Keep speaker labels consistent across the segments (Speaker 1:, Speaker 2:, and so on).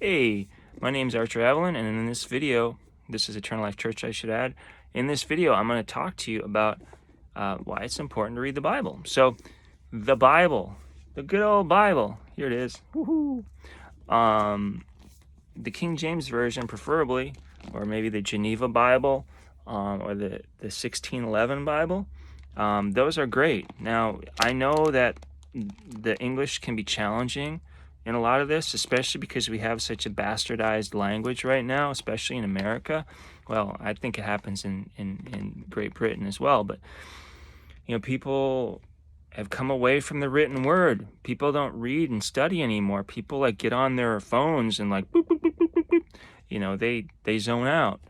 Speaker 1: Hey, my name's Archer Evelyn, and in this video, this is Eternal Life Church, I should add. In this video, I'm going to talk to you about why it's important to read the Bible. So, the Bible, the good old Bible, here it is. Woohoo! The King James Version, preferably, or maybe the Geneva Bible, or the 1611 Bible. Those are great. Now, I know that the English can be challenging in a lot of this, especially because we have such a bastardized language right now, especially in America. Well, I think it happens in Great Britain as well, but people have come away from the written word. People don't read and study anymore. People get on their phones and boop, boop, boop, boop, boop, boop. They zone out.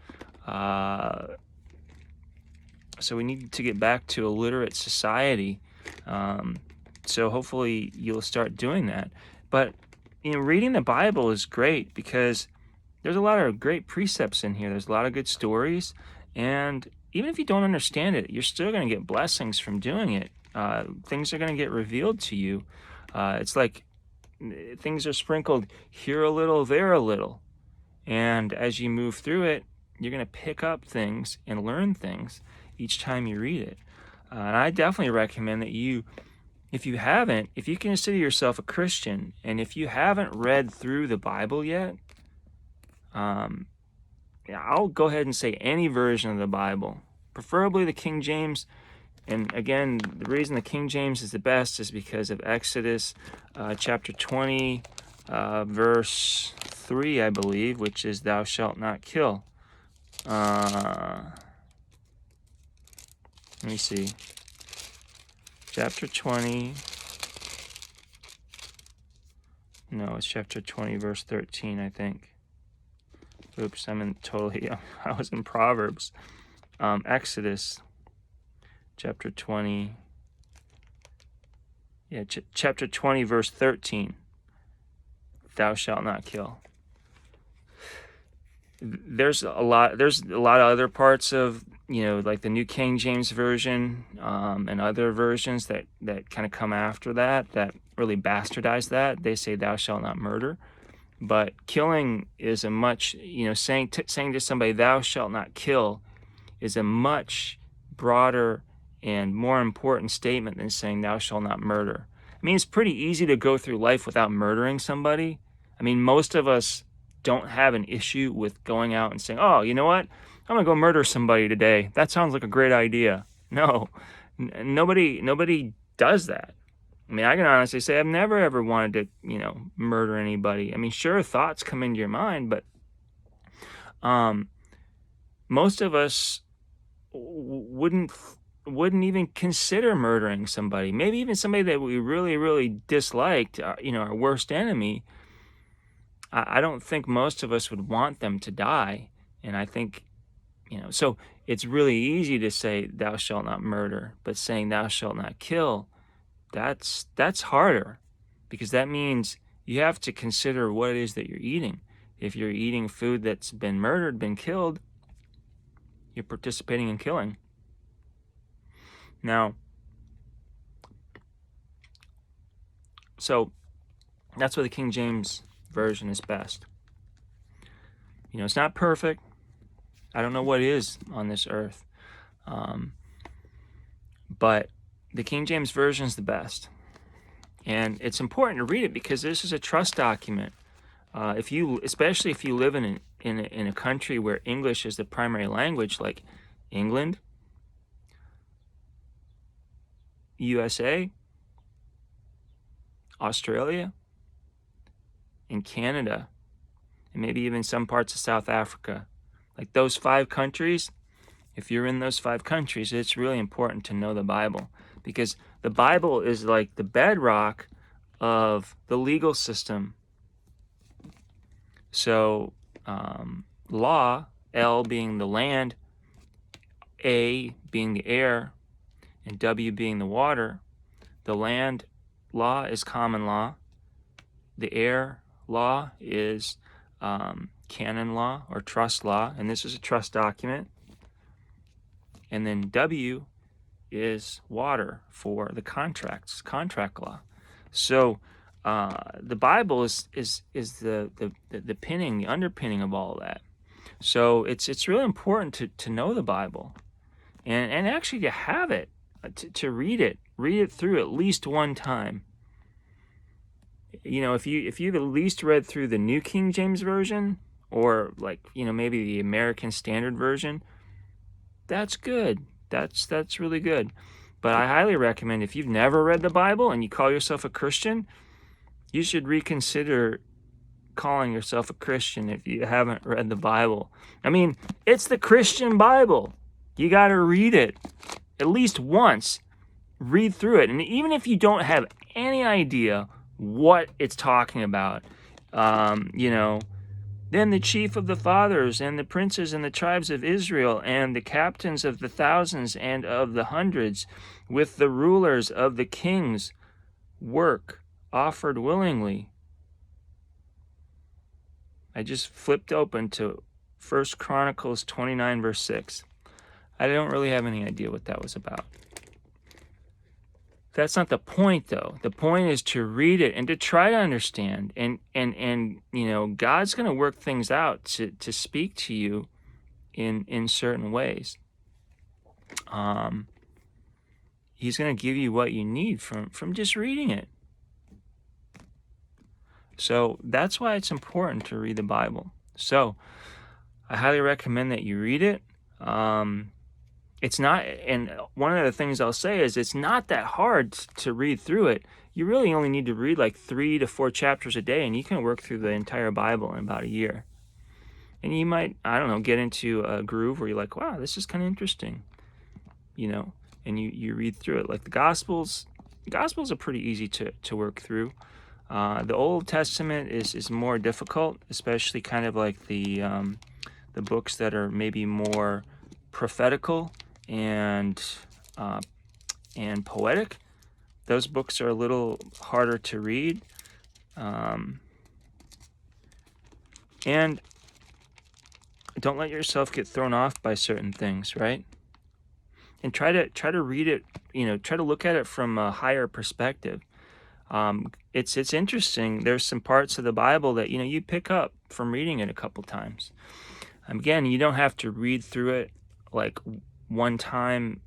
Speaker 1: So we need to get back to a literate society. So hopefully you'll start doing that. But reading the Bible is great because there's a lot of great precepts in here. There's a lot of good stories, and even if you don't understand it, you're still going to get blessings from doing it. Things are going to get revealed to you. It's like things are sprinkled here a little, there a little, and as you move through it, you're going to pick up things and learn things each time you read it. And I definitely recommend that if you consider yourself a Christian, and if you haven't read through the Bible yet, I'll go ahead and say any version of the Bible, preferably the King James. And again, the reason the King James is the best is because of Exodus chapter 20, verse 3, I believe, which is thou shalt not kill. Let me see. Chapter 20. No, it's chapter 20, verse 13, I think. Oops, I was in Proverbs. Exodus, chapter 20. Yeah, chapter 20, verse 13. Thou shalt not kill. There's a lot of other parts of, like the New King James Version, and other versions that kind of come after that really bastardize that. They say thou shalt not murder. But killing is a much, saying to somebody, thou shalt not kill, is a much broader and more important statement than saying thou shalt not murder. I mean, it's pretty easy to go through life without murdering somebody. I mean, most of us don't have an issue with going out and saying, oh, you know what? I'm going to go murder somebody today. That sounds like a great idea. No, nobody does that. I mean, I can honestly say I've never ever wanted to, murder anybody. I mean, sure, thoughts come into your mind, but most of us wouldn't even consider murdering somebody. Maybe even somebody that we really, really disliked, our worst enemy. I don't think most of us would want them to die. And I think, so it's really easy to say thou shalt not murder, but saying thou shalt not kill, that's harder, because that means you have to consider what it is that you're eating. If you're eating food that's been murdered, been killed, you're participating in killing. Now, so that's why the King James Version is best. It's not perfect. I don't know what is on this earth. But the King James Version is the best. And it's important to read it because this is a trust document. Especially if you live in a country where English is the primary language, like England, USA, Australia, and Canada, and maybe even some parts of South Africa. Like those 5 countries, if you're in those 5 countries, it's really important to know the Bible, because the Bible is like the bedrock of the legal system. So law, L being the land, A being the air, and W being the water. The land law is common law. The air law is canon law or trust law, and this is a trust document. And then W is water for the contract law. So the Bible is the pinning, the underpinning of all of that. So it's really important to know the Bible, and actually to have it, to read it through at least one time. You know, if you've at least read through the New King James Version, or like, you know, maybe the American Standard Version, that's good. That's really good. But I highly recommend, if you've never read the Bible and you call yourself a Christian, you should reconsider calling yourself a Christian if you haven't read the Bible. I mean, it's the Christian Bible. You got to read it at least once. Read through it. And even if you don't have any idea what it's talking about, you know, then the chief of the fathers and the princes and the tribes of Israel and the captains of the thousands and of the hundreds with the rulers of the kings work offered willingly. I just flipped open to 1 Chronicles 29 verse 6. I don't really have any idea what that was about. That's not the point, though. The point is to read it and to try to understand. And you know, God's going to work things out to speak to you in certain ways. He's going to give you what you need from just reading it. So that's why it's important to read the Bible. So I highly recommend that you read it. It's not, and one of the things I'll say is it's not that hard to read through it. You really only need to read like 3 to 4 chapters a day, and you can work through the entire Bible in about a year. And you might, I don't know, get into a groove where you're like, wow, this is kind of interesting, you know, and you read through it. Like the Gospels are pretty easy to work through. The Old Testament is more difficult, especially kind of like the books that are maybe more prophetical and poetic. Those books are a little harder to read, and don't let yourself get thrown off by certain things, right? And try to read it, you know, try to look at it from a higher perspective. It's interesting. There's some parts of the Bible that, you know, you pick up from reading it a couple times. Again, you don't have to read through it like one time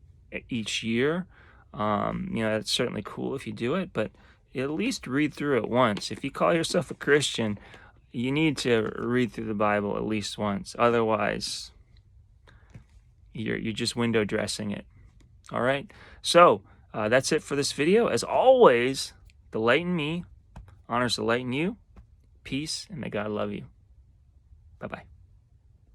Speaker 1: each year. You know, that's certainly cool if you do it, but at least read through it once. If you call yourself a Christian, you need to read through the Bible at least once. Otherwise, you're just window dressing it. All right. So that's it for this video. As always, the light in me honors the light in you. Peace, and may God love you. Bye-bye.